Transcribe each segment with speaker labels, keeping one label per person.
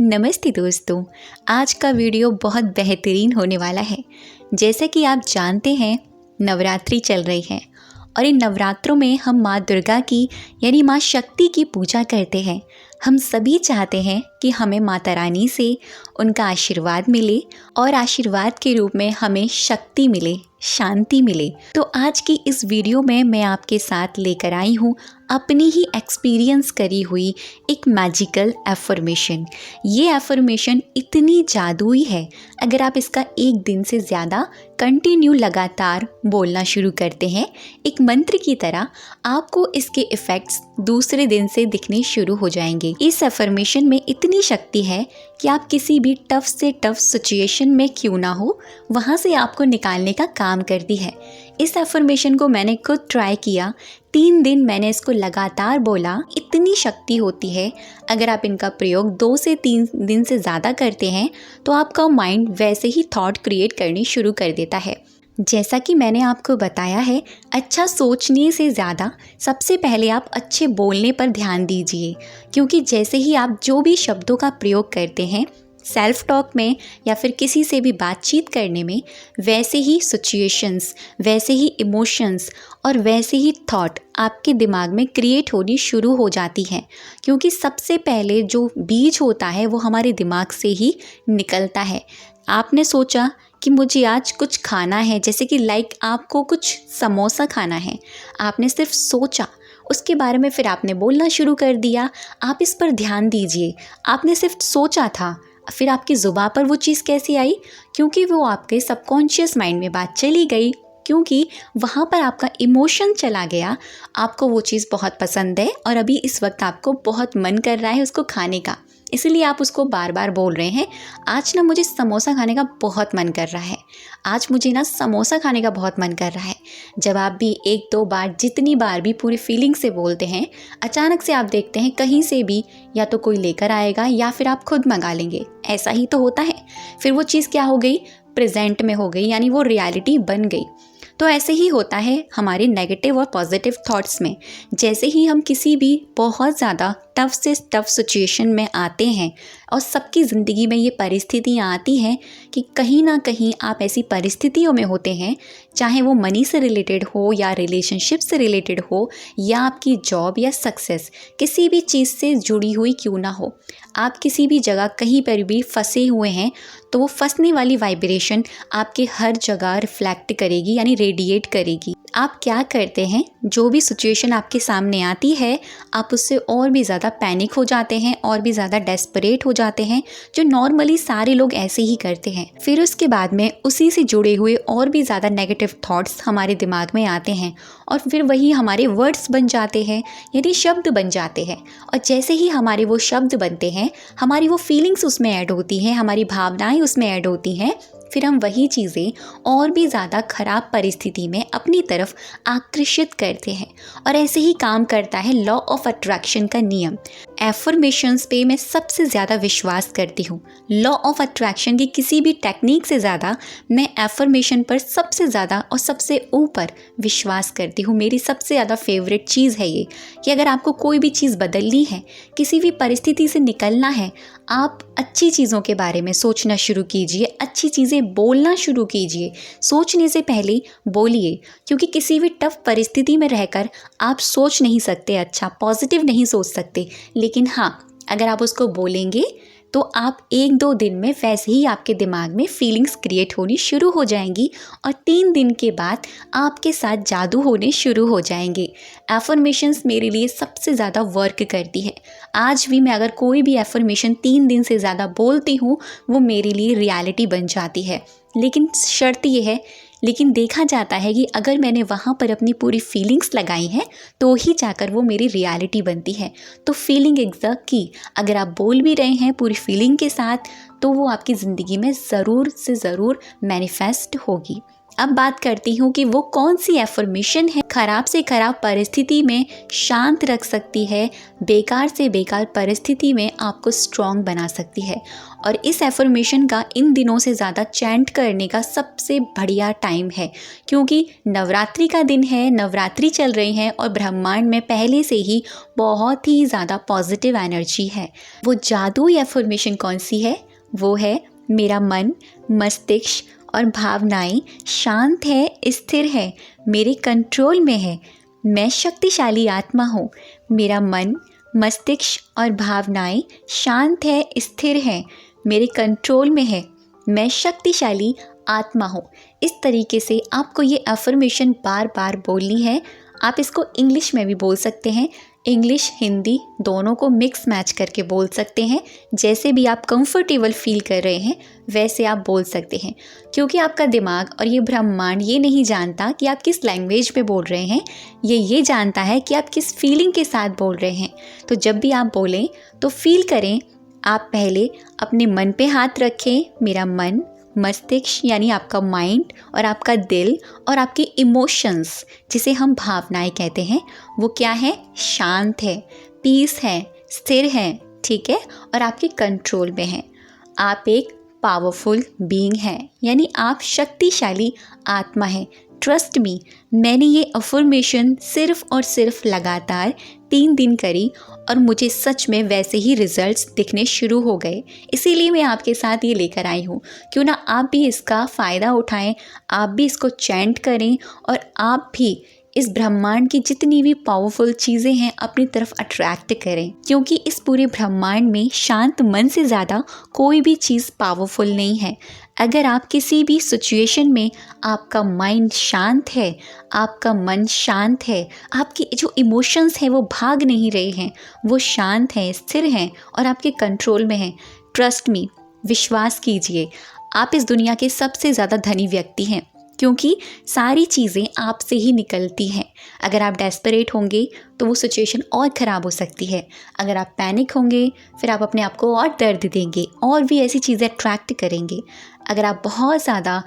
Speaker 1: नमस्ते दोस्तों। आज का वीडियो बहुत बेहतरीन होने वाला है। जैसा कि आप जानते हैं, नवरात्रि चल रही है और इन नवरात्रों में हम माँ दुर्गा की यानी माँ शक्ति की पूजा करते हैं। हम सभी चाहते हैं कि हमें माता रानी से उनका आशीर्वाद मिले और आशीर्वाद के रूप में हमें शक्ति मिले, शांति मिले। तो आज की इस वीडियो में मैं आपके साथ लेकर आई हूँ अपनी ही एक्सपीरियंस करी हुई एक मैजिकल एफर्मेशन। ये एफर्मेशन इतनी जादुई है, अगर आप इसका एक दिन से ज़्यादा कंटिन्यू लगातार बोलना शुरू करते हैं एक मंत्र की तरह, आपको इसके इफ़ेक्ट्स दूसरे दिन से दिखने शुरू हो जाएंगे। इस एफर्मेशन में इतनी शक्ति है कि आप किसी भी टफ से टफ सिचुएशन में क्यों ना हो, वहाँ से आपको निकालने का काम करती है। इस एफर्मेशन को मैंने खुद ट्राई किया। 3 दिन मैंने इसको लगातार बोला। इतनी शक्ति होती है, अगर आप इनका प्रयोग 2 से 3 दिन से ज़्यादा करते हैं तो आपका माइंड वैसे ही थॉट क्रिएट करनी शुरू कर देता है। जैसा कि मैंने आपको बताया है, अच्छा सोचने से ज़्यादा सबसे पहले आप अच्छे बोलने पर ध्यान दीजिए, क्योंकि जैसे ही आप जो भी शब्दों का प्रयोग करते हैं सेल्फ टॉक में या फिर किसी से भी बातचीत करने में, वैसे ही सिचुएशंस, वैसे ही इमोशंस और वैसे ही थॉट आपके दिमाग में क्रिएट होनी शुरू हो जाती हैं। क्योंकि सबसे पहले जो बीज होता है वो हमारे दिमाग से ही निकलता है। आपने सोचा कि मुझे आज कुछ खाना है, जैसे कि आपको कुछ समोसा खाना है, आपने सिर्फ सोचा, उसके बारे में फिर आपने बोलना शुरू कर दिया। आप इस पर ध्यान दीजिए। आपने सिर्फ सोचा था, फिर आपकी ज़ुबान पर वो चीज़ कैसे आई? क्योंकि वो आपके सबकॉन्शियस माइंड में बात चली गई, क्योंकि वहाँ पर आपका इमोशन चला गया। आपको वो चीज़ बहुत पसंद है और अभी इस वक्त आपको बहुत मन कर रहा है उसको खाने का, इसलिए आप उसको बार बार बोल रहे हैं, आज ना मुझे समोसा खाने का बहुत मन कर रहा है, आज मुझे ना समोसा खाने का बहुत मन कर रहा है। जब आप भी 1-2 बार, जितनी बार भी पूरी फीलिंग से बोलते हैं, अचानक से आप देखते हैं कहीं से भी या तो कोई लेकर आएगा या फिर आप खुद मंगा लेंगे। ऐसा ही तो होता है। फिर वो चीज़ क्या हो गई? प्रेजेंट में हो गई, यानी वो रियलिटी बन गई। तो ऐसे ही होता है हमारे नेगेटिव और पॉजिटिव थॉट्स में। जैसे ही हम किसी भी बहुत ज़्यादा टफ से टफ सिचुएशन में आते हैं और सबकी ज़िंदगी में ये परिस्थितियाँ आती हैं कि कहीं ना कहीं आप ऐसी परिस्थितियों में होते हैं, चाहे वो मनी से रिलेटेड हो या रिलेशनशिप से रिलेटेड हो या आपकी जॉब या सक्सेस, किसी भी चीज़ से जुड़ी हुई क्यों ना हो, आप किसी भी जगह कहीं पर भी फंसे हुए हैं, तो वो फंसने वाली वाइब्रेशन आपके हर जगह रिफ्लेक्ट करेगी, यानी रेडिएट करेगी। आप क्या करते हैं, जो भी सिचुएशन आपके सामने आती है, आप उससे और भी ज़्यादा पैनिक हो जाते हैं और भी ज़्यादा डेस्परेट हो जाते हैं, जो नॉर्मली सारे लोग ऐसे ही करते हैं। फिर उसके बाद में उसी से जुड़े हुए और भी ज़्यादा नेगेटिव थॉट्स हमारे दिमाग में आते हैं और फिर वही हमारे वर्ड्स बन जाते हैं, यानी शब्द बन जाते हैं। और जैसे ही हमारे वो शब्द बनते हैं, हमारी वो फीलिंग्स उसमें ऐड होती हैं, हमारी भावनाएँ उसमें ऐड होती हैं। फिर हम वही चीज़ें और भी ज़्यादा ख़राब परिस्थिति में अपनी तरफ आकर्षित करते हैं। और ऐसे ही काम करता है लॉ ऑफ अट्रैक्शन का नियम। एफर्मेशंस पे मैं सबसे ज़्यादा विश्वास करती हूँ। लॉ ऑफ अट्रैक्शन की किसी भी टेक्निक से ज़्यादा मैं एफर्मेशन पर सबसे ज़्यादा और सबसे ऊपर विश्वास करती हूँ। मेरी सबसे ज़्यादा फेवरेट चीज़ है ये, कि अगर आपको कोई भी चीज़ बदलनी है, किसी भी परिस्थिति से निकलना है, आप अच्छी चीज़ों के बारे में सोचना शुरू कीजिए, अच्छी चीज़ें बोलना शुरू कीजिए। सोचने से पहले बोलिए, क्योंकि किसी भी टफ परिस्थिति में रहकर आप सोच नहीं सकते, अच्छा पॉजिटिव नहीं सोच सकते, लेकिन हाँ, अगर आप उसको बोलेंगे तो आप 1-2 दिन में वैसे ही आपके दिमाग में फीलिंग्स क्रिएट होनी शुरू हो जाएंगी और 3 दिन के बाद आपके साथ जादू होने शुरू हो जाएंगे। एफर्मेशंस मेरे लिए सबसे ज़्यादा वर्क करती है। आज भी मैं अगर कोई भी एफर्मेशन 3 दिन से ज़्यादा बोलती हूँ, वो मेरे लिए रियलिटी बन जाती है। लेकिन शर्त ये है, लेकिन देखा जाता है कि अगर मैंने वहाँ पर अपनी पूरी फीलिंग्स लगाई हैं तो ही जाकर वो मेरी रियलिटी बनती है। तो फीलिंग एग्जैक्ट की अगर आप बोल भी रहे हैं पूरी फीलिंग के साथ, तो वो आपकी ज़िंदगी में ज़रूर से ज़रूर मैनिफेस्ट होगी। अब बात करती हूँ कि वो कौन सी एफर्मेशन है खराब से खराब परिस्थिति में शांत रख सकती है, बेकार से बेकार परिस्थिति में आपको स्ट्रॉन्ग बना सकती है। और इस एफर्मेशन का इन दिनों से ज़्यादा चैंट करने का सबसे बढ़िया टाइम है, क्योंकि नवरात्रि का दिन है, नवरात्रि चल रही है और ब्रह्मांड में पहले से ही बहुत ही ज़्यादा पॉजिटिव एनर्जी है। वो जादुई एफर्मेशन कौन सी है? वो है मेरा मन, मस्तिष्क और भावनाएं शांत है, स्थिर है, मेरे कंट्रोल में है। मैं शक्तिशाली आत्मा हूँ। मेरा मन, मस्तिष्क और भावनाएं शांत है, स्थिर है, मेरे कंट्रोल में है। मैं शक्तिशाली आत्मा हूँ। इस तरीके से आपको ये अफर्मेशन बार बार बोलनी है। आप इसको इंग्लिश में भी बोल सकते हैं, इंग्लिश हिंदी दोनों को मिक्स मैच करके बोल सकते हैं। जैसे भी आप कंफर्टेबल फील कर रहे हैं वैसे आप बोल सकते हैं, क्योंकि आपका दिमाग और ये ब्रह्मांड ये नहीं जानता कि आप किस लैंग्वेज में बोल रहे हैं, ये जानता है कि आप किस फीलिंग के साथ बोल रहे हैं। तो जब भी आप बोलें तो फील करें। आप पहले अपने मन पे हाथ रखें। मेरा मन, मस्तिष्क यानी आपका माइंड और आपका दिल और आपके इमोशंस जिसे हम भावनाएं कहते हैं, वो क्या है? शांत है, पीस है, स्थिर है, ठीक है, और आपके कंट्रोल में है। आप एक पावरफुल बीइंग हैं, यानी आप शक्तिशाली आत्मा हैं। ट्रस्ट मी, मैंने ये अफर्मेशन सिर्फ और सिर्फ लगातार 3 दिन करी और मुझे सच में वैसे ही रिजल्ट्स दिखने शुरू हो गए। इसीलिए मैं आपके साथ ये लेकर आई हूँ। क्यों ना आप भी इसका फ़ायदा उठाएं, आप भी इसको चैंट करें और आप भी इस ब्रह्मांड की जितनी भी पावरफुल चीज़ें हैं अपनी तरफ अट्रैक्ट करें, क्योंकि इस पूरे ब्रह्मांड में शांत मन से ज़्यादा कोई भी चीज़ पावरफुल नहीं है। अगर आप किसी भी सिचुएशन में आपका माइंड शांत है, आपका मन शांत है, आपके जो इमोशंस हैं वो भाग नहीं रहे हैं, वो शांत हैं, स्थिर हैं और आपके कंट्रोल में हैं, ट्रस्ट मी, विश्वास कीजिए, आप इस दुनिया के सबसे ज़्यादा धनी व्यक्ति हैं, क्योंकि सारी चीज़ें आपसे ही निकलती हैं। अगर आप डेस्परेट होंगे तो वो सिचुएशन और ख़राब हो सकती है। अगर आप पैनिक होंगे फिर आप अपने आप को और दर्द देंगे और भी ऐसी चीज़ें अट्रैक्ट करेंगे। अगर आप बहुत ज़्यादा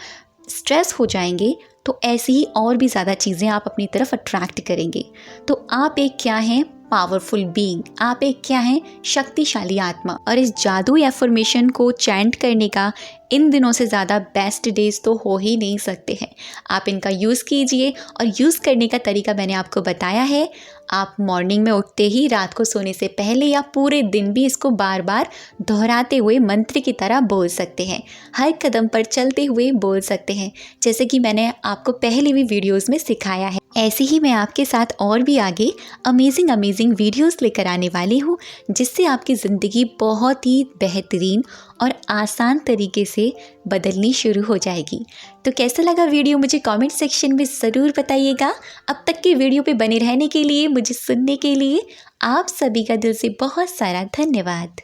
Speaker 1: स्ट्रेस हो जाएंगे तो ऐसी ही और भी ज़्यादा चीज़ें आप अपनी तरफ अट्रैक्ट करेंगे। तो आप एक क्या हैं? Powerful being. आप एक क्या हैं? शक्तिशाली आत्मा। और इस जादुई एफर्मेशन को चैंट करने का इन दिनों से ज़्यादा बेस्ट डेज तो हो ही नहीं सकते हैं। आप इनका यूज़ कीजिए और यूज़ करने का तरीका मैंने आपको बताया है। आप मॉर्निंग में उठते ही, रात को सोने से पहले या पूरे दिन भी इसको बार बार दोहराते हुए मंत्र की तरह बोल सकते हैं। हर कदम पर चलते हुए बोल सकते हैं, जैसे कि मैंने आपको पहले भी वीडियोस में सिखाया है। ऐसे ही मैं आपके साथ और भी आगे अमेजिंग वीडियोस लेकर आने वाली हूँ, जिससे आपकी ज़िंदगी बहुत ही बेहतरीन और आसान तरीके से बदलनी शुरू हो जाएगी। तो कैसा लगा वीडियो मुझे कमेंट सेक्शन में ज़रूर बताइएगा। अब तक के वीडियो पे बने रहने के लिए, मुझे सुनने के लिए आप सभी का दिल से बहुत सारा धन्यवाद।